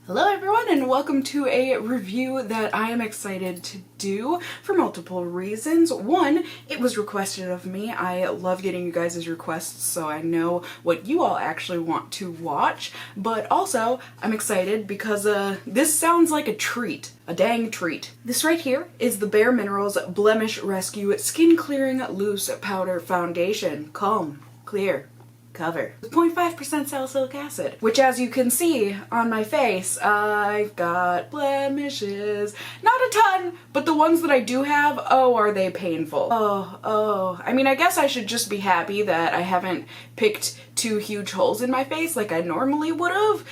Hello everyone and welcome to a review that I am excited to do for multiple reasons. One, it was requested of me. I love getting you guys' requests so I know what you all actually want to watch, but also I'm excited because this sounds like a treat. A dang treat. This right here is the bareMinerals Blemish Rescue Skin Clearing Loose Powder Foundation. Calm, clear, cover with 0.5% salicylic acid, which as you can see on my face, I've got blemishes. Not a ton, but the ones that I do have, oh, are they painful. Oh. I mean, I guess I should just be happy that I haven't picked two huge holes in my face like I normally would have.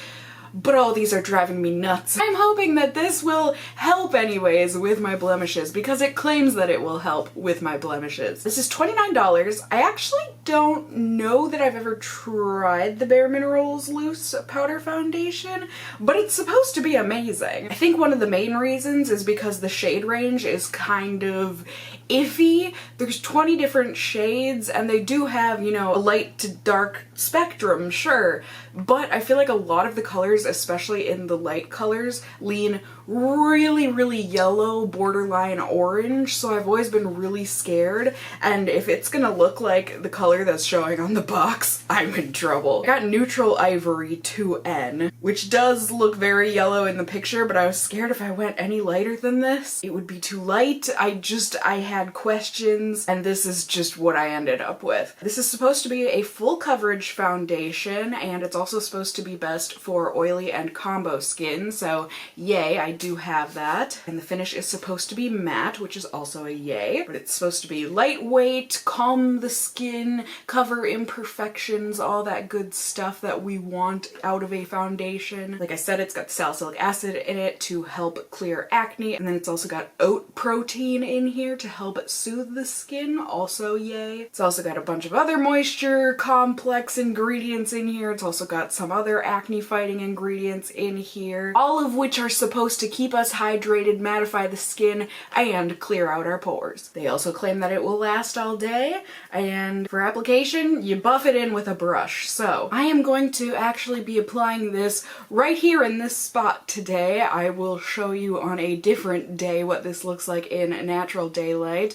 But all these are driving me nuts. I'm hoping that this will help anyways with my blemishes because it claims that it will help with my blemishes. This is $29. I actually don't know that I've ever tried the bareMinerals Loose Powder Foundation, but it's supposed to be amazing. I think one of the main reasons is because the shade range is kind of iffy. There's 20 different shades and they do have, you know, a light to dark spectrum, sure, but I feel like a lot of the colors, especially in the light colors, lean really yellow, borderline orange, so I've always been really scared, and if it's gonna look like the color that's showing on the box, I'm in trouble. I got neutral Ivory 2N, which does look very yellow in the picture, but I was scared if I went any lighter than this, it would be too light. I had questions, and this is just what I ended up with. This is supposed to be a full coverage foundation, and it's also supposed to be best for oily and combo skin, so yay, I do have that. And the finish is supposed to be matte, which is also a yay, but it's supposed to be lightweight, calm the skin, cover imperfections, all that good stuff that we want out of a foundation. Like I said, it's got salicylic acid in it to help clear acne, and then it's also got oat protein in here to help soothe the skin, also yay. It's also got a bunch of other moisture complex ingredients in here. It's also got some other acne fighting ingredients in here, all of which are supposed to keep us hydrated, mattify the skin, and clear out our pores. They also claim that it will last all day, and for application, you buff it in with a brush. So I am going to actually be applying this right here in this spot today. I will show you on a different day what this looks like in natural daylight.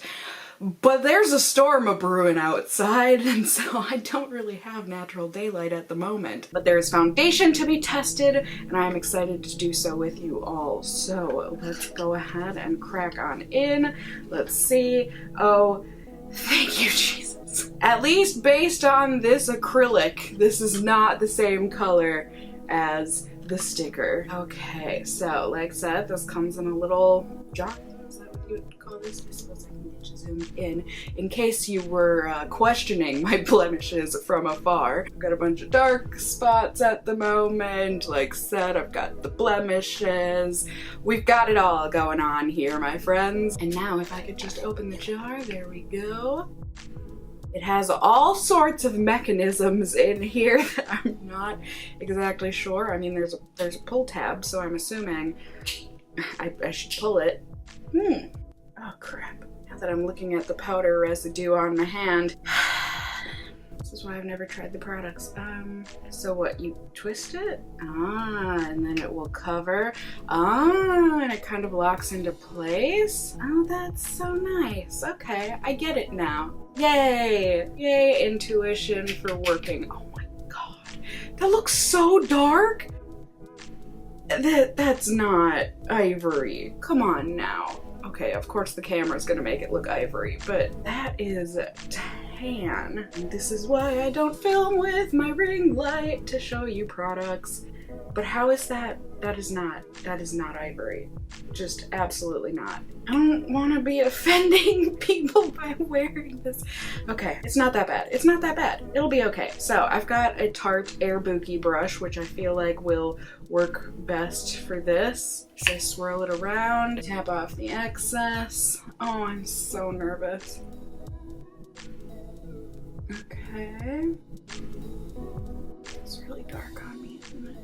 But there's a storm a-brewing outside, and so I don't really have natural daylight at the moment. But there's foundation to be tested, and I'm excited to do so with you all. So let's go ahead and crack on in. Let's see. Oh, thank you, Jesus. At least based on this acrylic, this is not the same color as the sticker. Okay, so like I said, this comes in a little jar. Is that what you would call this? I suppose I can get you zoomed in case you were questioning my blemishes from afar. I've got a bunch of dark spots at the moment. Like I said, I've got the blemishes. We've got it all going on here, my friends. And now if I could just open the jar, there we go. It has all sorts of mechanisms in here that I'm not exactly sure. I mean, there's a pull tab, so I'm assuming I should pull it. Oh crap. Now that I'm looking at the powder residue on my hand. This is why I've never tried the products. So what, you twist it? And then it will cover. And it kind of locks into place. Oh, that's so nice. Okay, I get it now. Yay! Yay, intuition for working. Oh my god. That looks so dark! That's not Ivory. Come on now. Okay, of course the camera's gonna make it look ivory, but that is tan. And this is why I don't film with my ring light to show you products. But how is that? That is not ivory. Just absolutely not. I don't want to be offending people by wearing this. Okay, it's not that bad. It's not that bad. It'll be okay. So I've got a Tarte Air Buki brush, which I feel like will work best for this. So I swirl it around, tap off the excess. Oh, I'm so nervous. Okay. It's really dark on me, isn't it?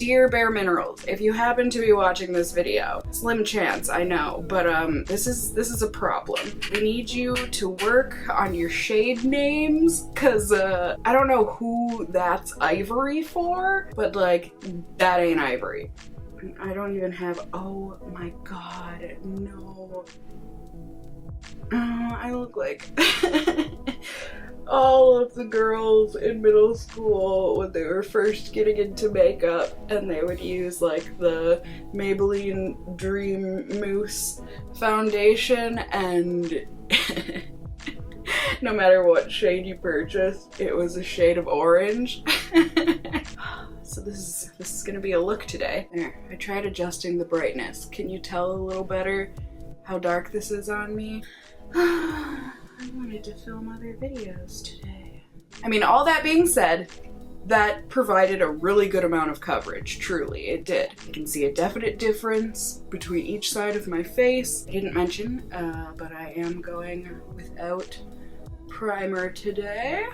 Dear bareMinerals, if you happen to be watching this video, slim chance, I know, but this is a problem. We need you to work on your shade names, cause I don't know who that's Ivory for, but like, that ain't Ivory. I don't even have, oh my god, no. I look like all of the girls in middle school when they were first getting into makeup, and they would use like the Maybelline Dream Mousse foundation, and no matter what shade you purchased, it was a shade of orange. So this is gonna be a look today. There, I tried adjusting the brightness. Can you tell a little better how dark this is on me? I wanted to film other videos today. I mean, all that being said, that provided a really good amount of coverage, truly, it did. You can see a definite difference between each side of my face. I didn't mention, but I am going without primer today.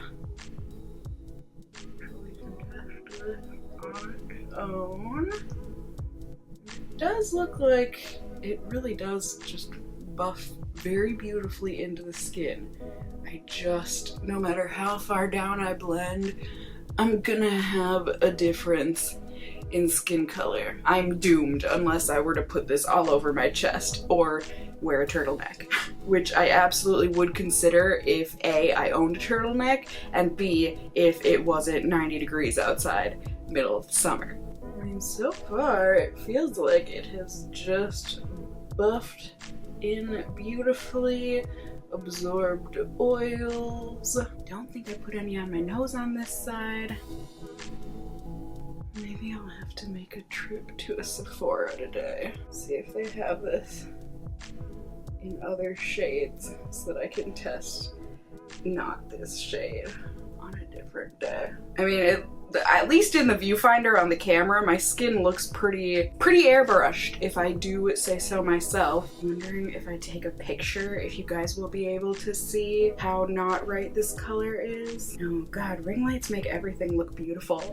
On. It does look like it really does just buff very beautifully into the skin. I just, no matter how far down I blend, I'm gonna have a difference in skin color. I'm doomed unless I were to put this all over my chest or wear a turtleneck, which I absolutely would consider if A, I owned a turtleneck, and B, if it wasn't 90 degrees outside, middle of the summer. I mean, so far it feels like it has just buffed in beautifully, absorbed oils. Don't think I put any on my nose on this side. Maybe I'll have to make a trip to a Sephora today. See if they have this in other shades so that I can test not this shade on a different day. I mean, at least in the viewfinder on the camera, my skin looks pretty airbrushed, if I do say so myself. I'm wondering if I take a picture, if you guys will be able to see how not right this color is. Oh god, ring lights make everything look beautiful.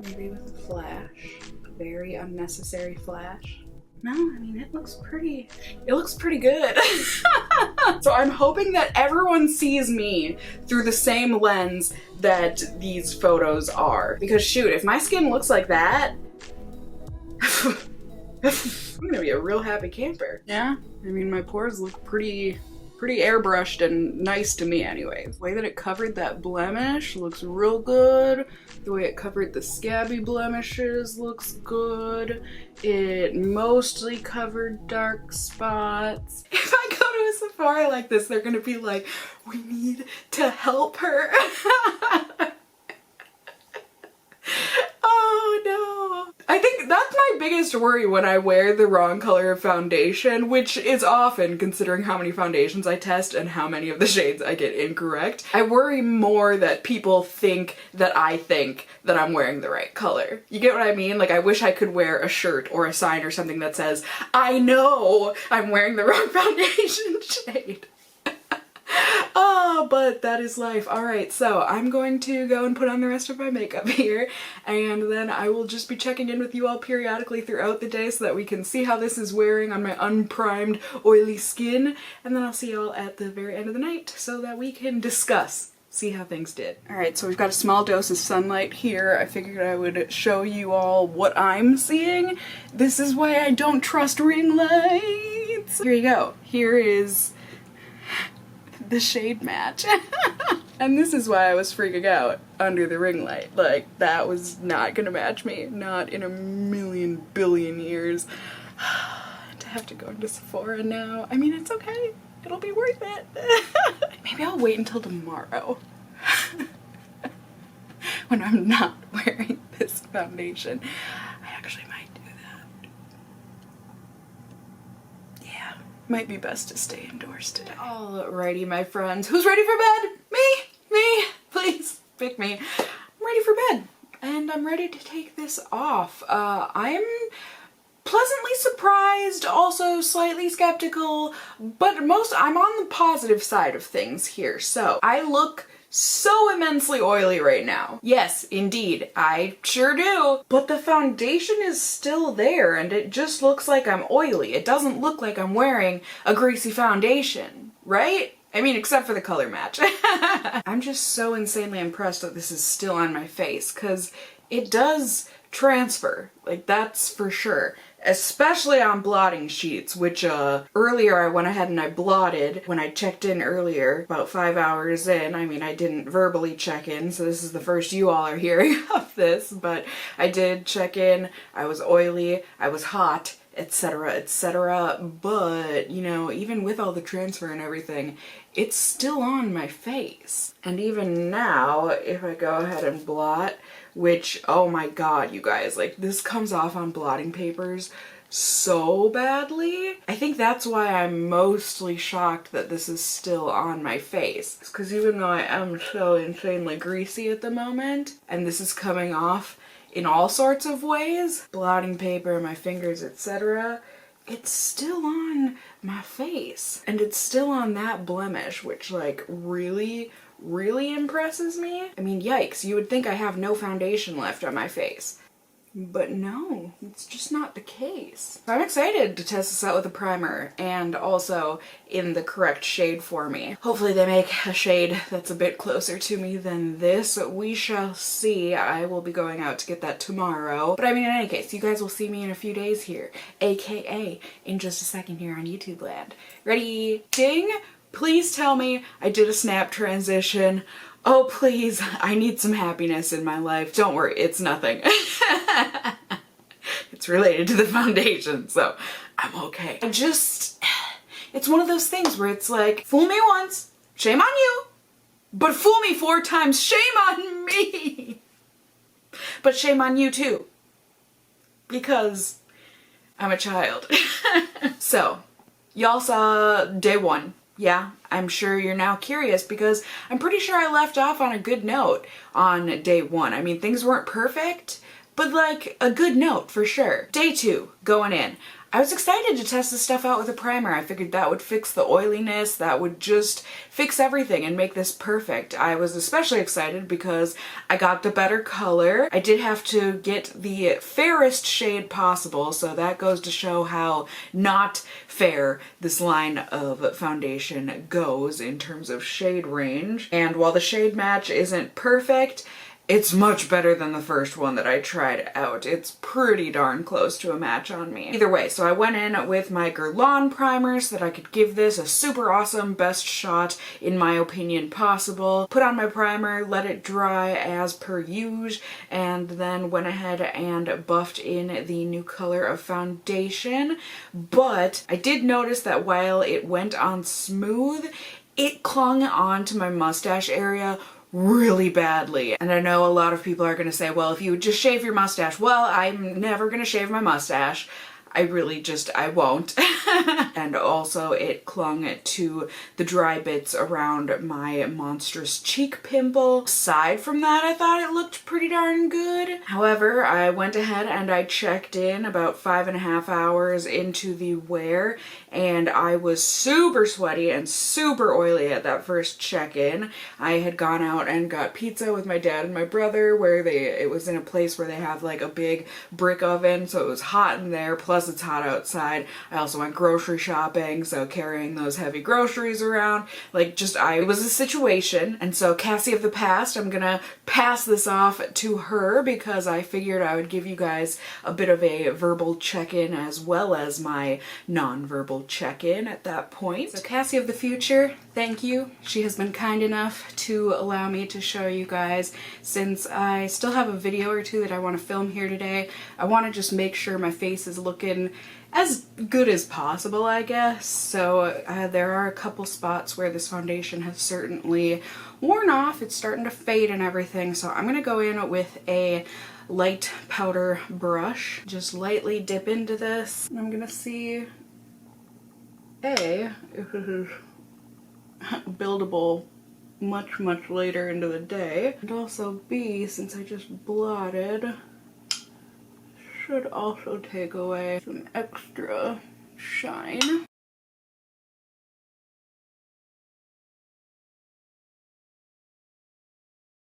Maybe with a flash, a very unnecessary flash. No, I mean, it looks pretty good. So I'm hoping that everyone sees me through the same lens that these photos are. Because shoot, if my skin looks like that, I'm gonna be a real happy camper. Yeah, I mean, my pores look pretty airbrushed and nice to me anyways. The way that it covered that blemish looks real good. The way it covered the scabby blemishes looks good. It mostly covered dark spots. If I go to a Sephora like this, they're gonna be like, we need to help her. Oh no. I think that's my biggest worry when I wear the wrong color of foundation, which is often considering how many foundations I test and how many of the shades I get incorrect. I worry more that people think that I think that I'm wearing the right color. You get what I mean? Like, I wish I could wear a shirt or a sign or something that says, I know I'm wearing the wrong foundation shade. Oh, but that is life. Alright, so I'm going to go and put on the rest of my makeup here, and then I will just be checking in with you all periodically throughout the day so that we can see how this is wearing on my unprimed, oily skin, and then I'll see you all at the very end of the night so that we can discuss, see how things did. Alright, so we've got a small dose of sunlight here. I figured I would show you all what I'm seeing. This is why I don't trust ring lights. Here you go. Here is the shade match. And this is why I was freaking out under the ring light. Like, that was not gonna match me. Not in a million billion years. To have to go into Sephora now. I mean, it's okay. It'll be worth it. Maybe I'll wait until tomorrow. When I'm not wearing this foundation. I actually might do that. Yeah. Might be best to stay indoors today. Alrighty, my friends. Who's ready for bed? Me, please pick me. I'm ready for bed, and I'm ready to take this off. I'm pleasantly surprised, also slightly skeptical, but I'm on the positive side of things here. So I look so immensely oily right now. Yes, indeed, I sure do. But the foundation is still there and it just looks like I'm oily. It doesn't look like I'm wearing a greasy foundation, right? I mean, except for the color match. I'm just so insanely impressed that this is still on my face, because it does transfer. Like, that's for sure. Especially on blotting sheets, which earlier I went ahead and I blotted when I checked in earlier, about 5 hours in. I mean, I didn't verbally check in, so this is the first you all are hearing of this, but I did check in. I was oily, I was hot, etc., etc. But, you know, even with all the transfer and everything, it's still on my face. And even now, if I go ahead and blot, which, oh my god, you guys, like, this comes off on blotting papers so badly. I think that's why I'm mostly shocked that this is still on my face. It's because even though I am so insanely greasy at the moment, and this is coming off in all sorts of ways, blotting paper, my fingers, etc., it's still on my face. And it's still on that blemish, which, like, really impresses me. I mean, yikes, you would think I have no foundation left on my face. But no, it's just not the case. So I'm excited to test this out with a primer, and also in the correct shade for me. Hopefully they make a shade that's a bit closer to me than this. We shall see. I will be going out to get that tomorrow. But I mean, in any case, you guys will see me in a few days here, aka in just a second here on YouTube land. Ready? Ding! Please tell me I did a snap transition. Oh, please, I need some happiness in my life. Don't worry, it's nothing. It's related to the foundation, so I'm okay. It's one of those things where it's like, fool me once, shame on you, but fool me 4 times, shame on me. But shame on you too, because I'm a child. So, y'all saw day 1. Yeah, I'm sure you're now curious because I'm pretty sure I left off on a good note on day 1. I mean, things weren't perfect, but like a good note for sure. Day 2, going in. I was excited to test this stuff out with a primer. I figured that would fix the oiliness, that would just fix everything and make this perfect. I was especially excited because I got the better color. I did have to get the fairest shade possible, so that goes to show how not fair this line of foundation goes in terms of shade range. And while the shade match isn't perfect, it's much better than the first one that I tried out. It's pretty darn close to a match on me. Either way, so I went in with my Guerlain primer so that I could give this a super awesome best shot, in my opinion, possible. Put on my primer, let it dry as per usual, and then went ahead and buffed in the new color of foundation. But I did notice that while it went on smooth, it clung onto my mustache area really badly. And I know a lot of people are gonna say, well, if you would just shave your mustache. Well, I'm never gonna shave my mustache. I won't. And also it clung to the dry bits around my monstrous cheek pimple. Aside from that, I thought it looked pretty darn good. However, I went ahead and I checked in about 5.5 hours into the wear, and I was super sweaty and super oily at that first check-in. I had gone out and got pizza with my dad and my brother, where it was in a place where they have like a big brick oven, so it was hot in there, plus it's hot outside. I also went grocery shopping, so carrying those heavy groceries around, like it was a situation. And so Cassie of the past, I'm gonna pass this off to her because I figured I would give you guys a bit of a verbal check-in as well as my non-verbal check-in at that point. So Cassie of the future, thank you. She has been kind enough to allow me to show you guys, since I still have a video or two that I want to film here today. I want to just make sure my face is looking as good as possible, I guess. So there are a couple spots where this foundation has certainly worn off. It's starting to fade and everything. So I'm going to go in with a light powder brush. Just lightly dip into this. I'm going to see A, if this is buildable much later into the day. And also B, since I just blotted, should also take away some extra shine.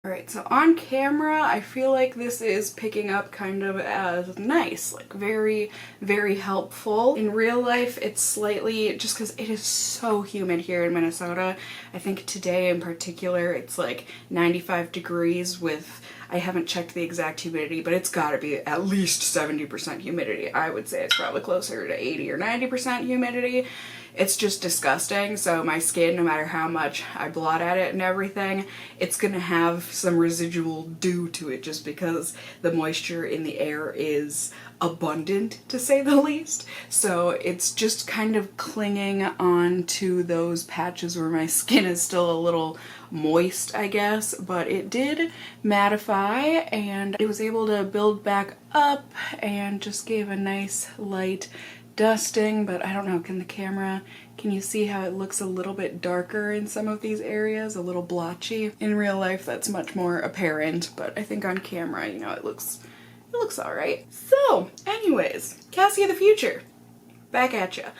Alright, so on camera, I feel like this is picking up kind of as nice, like very, very helpful. In real life, it's slightly, just because it is so humid here in Minnesota. I think today in particular, it's like 95 degrees with, I haven't checked the exact humidity, but it's gotta be at least 70% humidity. I would say it's probably closer to 80 or 90% humidity. It's just disgusting, so my skin, no matter how much I blot at it and everything, it's gonna have some residual dew to it just because the moisture in the air is abundant, to say the least. So it's just kind of clinging on to those patches where my skin is still a little moist, I guess, but it did mattify and it was able to build back up and just gave a nice light dusting. But I don't know, can you see how it looks a little bit darker in some of these areas, a little blotchy? In real life that's much more apparent, but I think on camera, you know, it looks all right. So anyways, Cassie of the future, back at ya.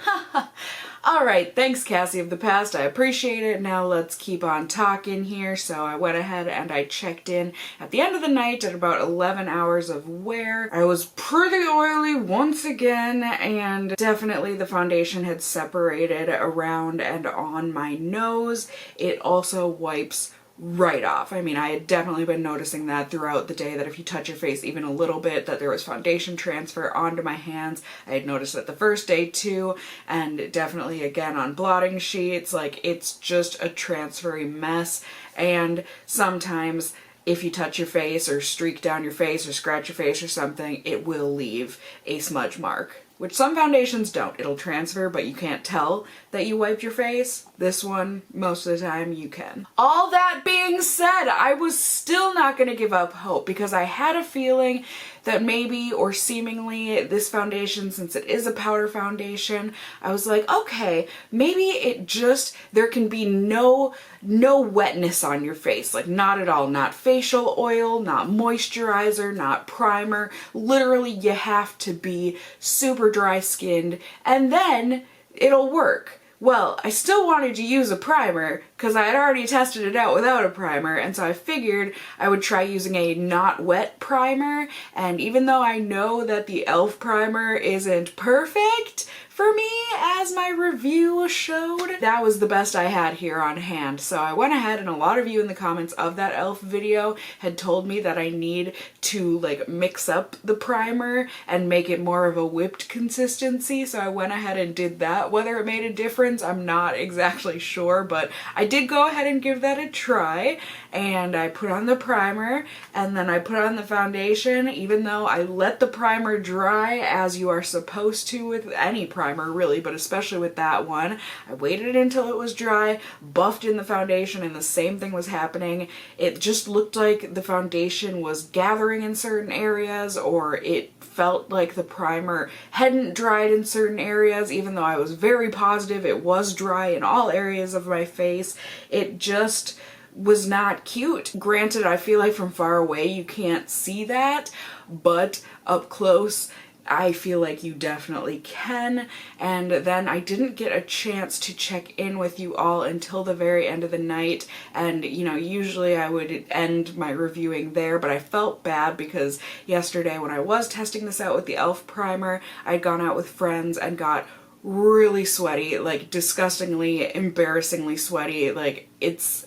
Alright, thanks Cassie of the past, I appreciate it. Now let's keep on talking here. So I went ahead and I checked in at the end of the night at about 11 hours of wear. I was pretty oily once again, and definitely the foundation had separated around and on my nose. It also wipes right off. I mean, I had definitely been noticing that throughout the day, that if you touch your face even a little bit, that there was foundation transfer onto my hands. I had noticed it the first day too, and definitely again on blotting sheets. Like, it's just a transfery mess. And sometimes if you touch your face or streak down your face or scratch your face or something, it will leave a smudge mark, which some foundations don't. It'll transfer, but you can't tell that you wiped your face. This one, most of the time, you can. All that being said, I was still not gonna give up hope, because I had a feeling that maybe, or seemingly, this foundation, since it is a powder foundation, I was like, okay, maybe it just, there can be no wetness on your face. Like, not at all. Not facial oil, not moisturizer, not primer. Literally, you have to be super dry skinned, and then it'll work. Well, I still wanted to use a primer because I had already tested it out without a primer, and so I figured I would try using a not wet primer. And even though I know that the e.l.f. primer isn't perfect for me, as my review showed, that was the best I had here on hand. So I went ahead, and a lot of you in the comments of that e.l.f. video had told me that I need to like mix up the primer and make it more of a whipped consistency. So I went ahead and did that. Whether it made a difference, I'm not exactly sure, but I did go ahead and give that a try. And I put on the primer, and then I put on the foundation, even though I let the primer dry, as you are supposed to with any primer really, but especially with that one. I waited until it was dry, buffed in the foundation, and the same thing was happening. It just looked like the foundation was gathering in certain areas, or it felt like the primer hadn't dried in certain areas, even though I was very positive it was dry in all areas of my face. It just was not cute. Granted, I feel like from far away you can't see that, but up close I feel like you definitely can. And then I didn't get a chance to check in with you all until the very end of the night, and you know, usually I would end my reviewing there, but I felt bad because yesterday when I was testing this out with the e.l.f. primer, I'd gone out with friends and got really sweaty, like disgustingly, embarrassingly sweaty. Like,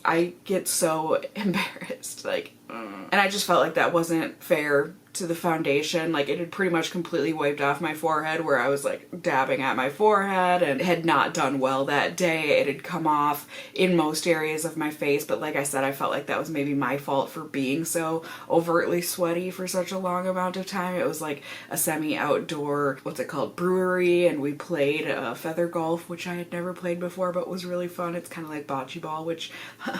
I get so embarrassed, like, and I just felt like that wasn't fair to the foundation. Like, it had pretty much completely wiped off my forehead, where I was like dabbing at my forehead, and had not done well that day. It had come off in most areas of my face, but like I said, I felt like that was maybe my fault for being so overtly sweaty for such a long amount of time. It was like a semi-outdoor, what's it called, brewery, and we played feather golf, which I had never played before but was really fun. It's kind of like bocce ball, which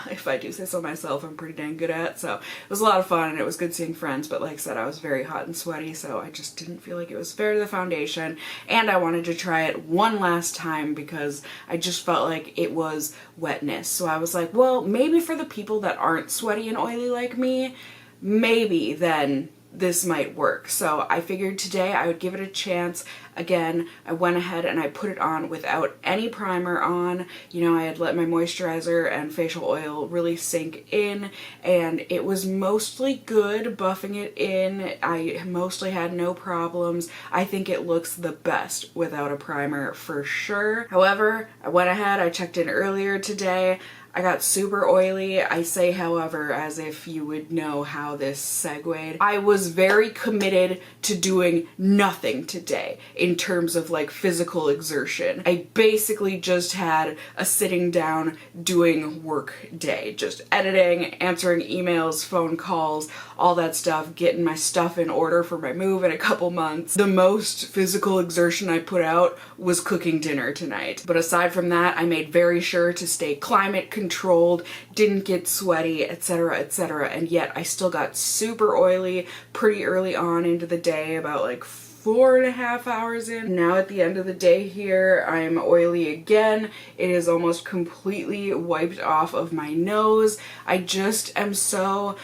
if I do say so myself, I'm pretty dang good at. So it was a lot of fun, and it was good seeing friends, but like I said, I was very hot and sweaty, so I just didn't feel like it was fair to the foundation, and I wanted to try it one last time because I just felt like it was wetness. So I was like, well, maybe for the people that aren't sweaty and oily like me, maybe then this might work. So I figured today I would give it a chance. Again, I went ahead and I put it on without any primer on. You know, I had let my moisturizer and facial oil really sink in, and it was mostly good buffing it in. I mostly had no problems. I think it looks the best without a primer for sure. However, I went ahead, I checked in earlier today. I got super oily. I say however as if you would know how this segued. I was very committed to doing nothing today in terms of like physical exertion. I basically just had a sitting down doing work day, just editing, answering emails, phone calls, all that stuff, getting my stuff in order for my move in a couple months. The most physical exertion I put out was cooking dinner tonight. But aside from that, I made very sure to stay climate controlled, didn't get sweaty, etc., etc. And yet I still got super oily pretty early on into the day, about like 4.5 hours in. Now at the end of the day here, I'm oily again. It is almost completely wiped off of my nose. I just am so...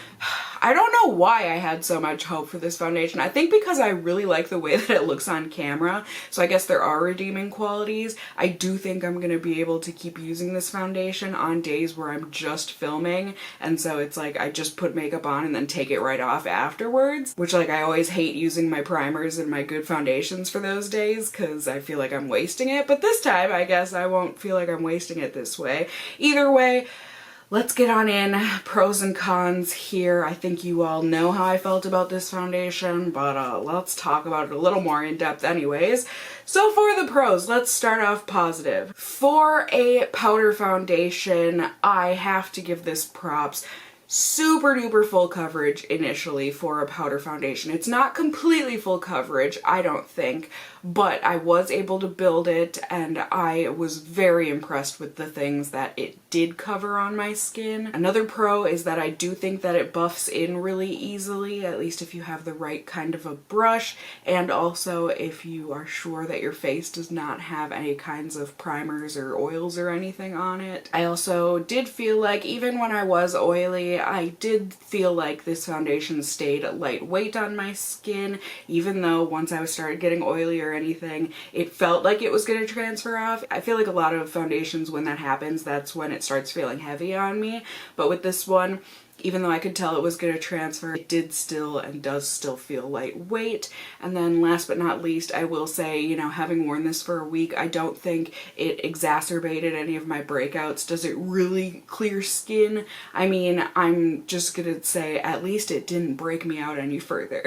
I don't know why I had so much hope for this foundation. I think because I really like the way that it looks on camera, so I guess there are redeeming qualities. I do think I'm gonna be able to keep using this foundation on days where I'm just filming, and so it's like I just put makeup on and then take it right off afterwards, which like I always hate using my primers and my good foundations for those days because I feel like I'm wasting it, but this time I guess I won't feel like I'm wasting it this way. Either way, let's get on in. Pros and cons here. I think you all know how I felt about this foundation, but let's talk about it a little more in depth anyways. So for the pros, let's start off positive. For a powder foundation, I have to give this props. Super duper full coverage initially for a powder foundation. It's not completely full coverage, I don't think, but I was able to build it and I was very impressed with the things that it did cover on my skin. Another pro is that I do think that it buffs in really easily, at least if you have the right kind of a brush, and also if you are sure that your face does not have any kinds of primers or oils or anything on it. I also did feel like even when I was oily, I did feel like this foundation stayed lightweight on my skin, even though once I started getting oily or anything, it felt like it was going to transfer off. I feel like a lot of foundations, when that happens, that's when it starts feeling heavy on me. But with this one, even though I could tell it was going to transfer, it did still and does still feel lightweight. And then last but not least, I will say, you know, having worn this for a week, I don't think it exacerbated any of my breakouts. Does it really clear skin? I mean, I'm just gonna say at least it didn't break me out any further.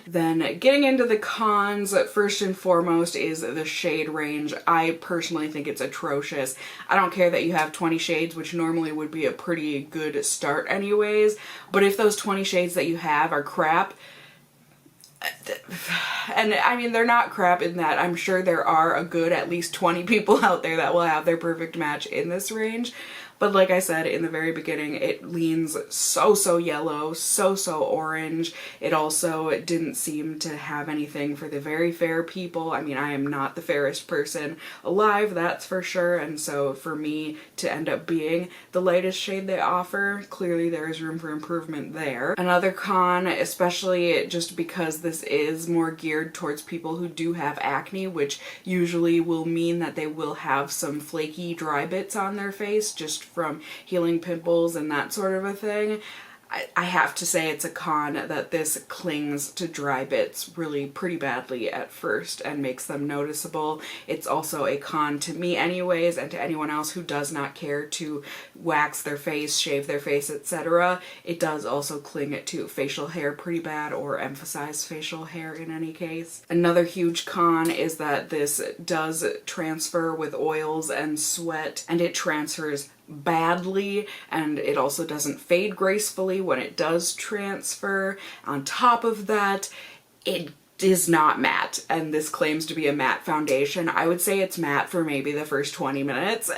Then getting into the cons, first and foremost is the shade range. I personally think it's atrocious. I don't care that you have 20 shades, which normally would be a pretty good start anyways. But if those 20 shades that you have are crap, and I mean they're not crap in that I'm sure there are a good at least 20 people out there that will have their perfect match in this range. But like I said in the very beginning, it leans so yellow, so orange. It also didn't seem to have anything for the very fair people. I mean, I am not the fairest person alive, that's for sure. And so for me to end up being the lightest shade they offer, clearly there is room for improvement there. Another con, especially just because this is more geared towards people who do have acne, which usually will mean that they will have some flaky dry bits on their face just from healing pimples and that sort of a thing. I have to say it's a con that this clings to dry bits really pretty badly at first and makes them noticeable. It's also a con to me anyways, and to anyone else who does not care to wax their face, shave their face, etc. It does also cling to facial hair pretty bad, or emphasize facial hair in any case. Another huge con is that this does transfer with oils and sweat, and it transfers badly, and it also doesn't fade gracefully when it does transfer. On top of that, it is not matte, and this claims to be a matte foundation. I would say it's matte for maybe the first 20 minutes,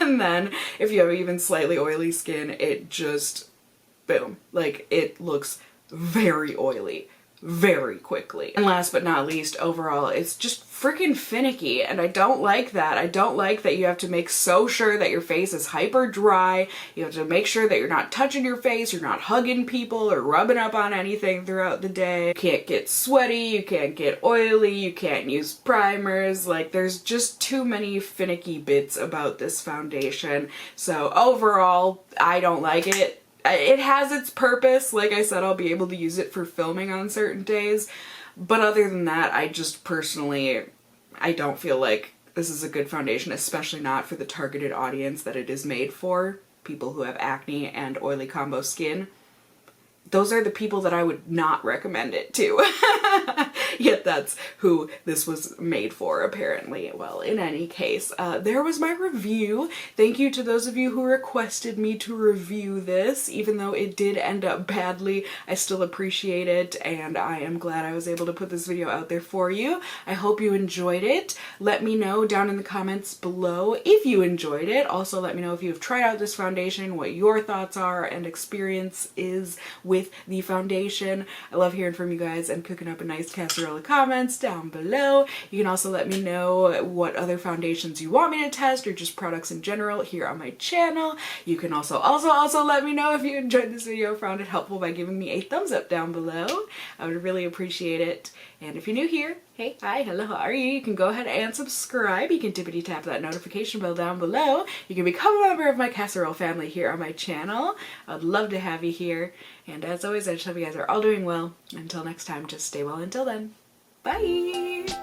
and then if you have even slightly oily skin, it just, boom, like it looks very oily. very quickly. And last but not least, overall, it's just freaking finicky, and I don't like that. I don't like that you have to make so sure that your face is hyper dry. You have to make sure that you're not touching your face, you're not hugging people or rubbing up on anything throughout the day. You can't get sweaty, you can't get oily, you can't use primers. Like, there's just too many finicky bits about this foundation. So overall, I don't like it. It has its purpose. Like I said, I'll be able to use it for filming on certain days. But other than that, I just personally, I don't feel like this is a good foundation, especially not for the targeted audience that it is made for. People who have acne and oily combo skin. Those are the people that I would not recommend it to. Yet that's who this was made for, apparently. Well, in any case, there was my review. Thank you to those of you who requested me to review this. Even though it did end up badly, I still appreciate it, and I am glad I was able to put this video out there for you. I hope you enjoyed it. Let me know down in the comments below if you enjoyed it. Also, let me know if you have tried out this foundation, what your thoughts are and experience is with the foundation. I love hearing from you guys and cooking up a nice casserole comments down below. You can also let me know what other foundations you want me to test or just products in general here on my channel. You can also let me know if you enjoyed this video, found it helpful by giving me a thumbs up down below. I would really appreciate it. And if you're new here, hey, hi, hello, how are you? You can go ahead and subscribe. You can tippity tap that notification bell down below. You can become a member of my casserole family here on my channel. I'd love to have you here. And as always, I just hope you guys are all doing well. Until next time, just stay well until then. Bye!